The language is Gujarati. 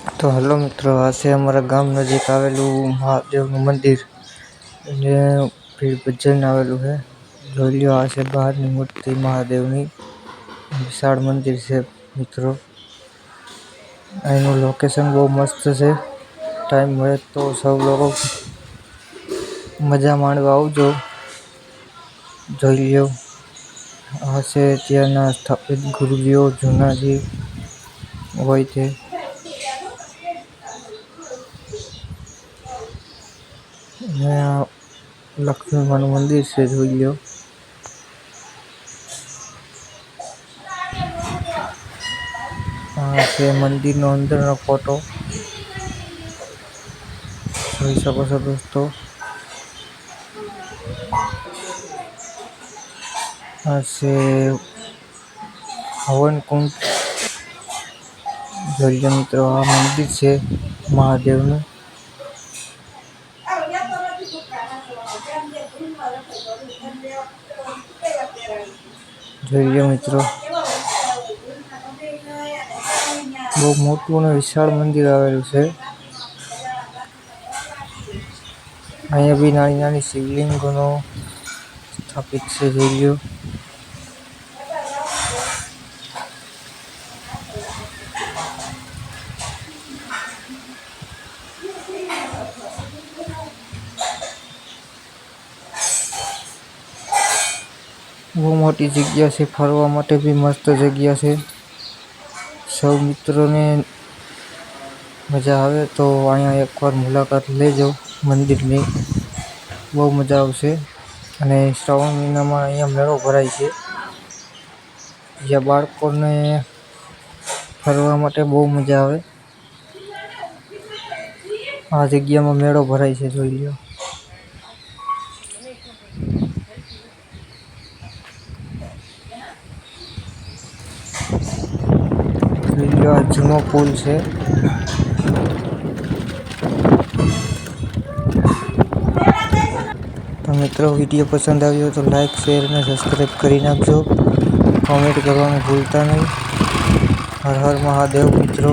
તો હેલો મિત્રો, આ છે અમારા ગામ નજીક આવેલું મહાદેવનું મંદિર જે ભીડ ભજન આવેલું છે. જોઈ લ્યો, આ છે બહારની મૂર્તિ મહાદેવની. વિશાળ મંદિર છે મિત્રો. અહીંનું લોકેશન બહુ મસ્ત છે. ટાઈમ મળે તો સૌ લોકો મજા માણવા આવજો. જોઈ લ્યો, આ છે ત્યાંના સ્થાપિત ગુરુજીઓ જૂના જે હોય તે. અહીંયા લક્ષ્મી માનું મંદિર છે, જોઈ લ્યો. આ છે મંદિરનો અંદરનો ફોટો, જોઈ શકો છો દોસ્તો. આ છે હવન કુંડ. જોઈ લો મિત્રો, આ મંદિર છે મહાદેવનું. જોઈ લો મિત્રો, બહુ મોટું અને વિશાળ મંદિર આવેલું છે. અહીંયા બી નાની નાની શિવલિંગોનો સ્થાપિત છે, જોઈ લો. બહુ મોટી જગ્યા છે, ફરવા માટે બી મસ્ત જગ્યા છે. સૌ મિત્રોને મજા આવે તો અહીંયા એકવાર મુલાકાત લેજો મંદિરની, બહુ મજા આવશે. અને શ્રાવણ મહિનામાં અહીંયા મેળો ભરાય છે, જ્યાં બાળકોને ફરવા માટે બહુ મજા આવે. આ જગ્યામાં મેળો ભરાય છે, જોઈ લો. આ જૂનો પુલ છે. તો મિત્રો, વિડીયો પસંદ આવ્યો તો લાઈક, શેર અને સબસ્ક્રાઈબ કરી નાખજો. કોમેન્ટ કરવાનું ભૂલતા નહીં. હર હર મહાદેવ મિત્રો.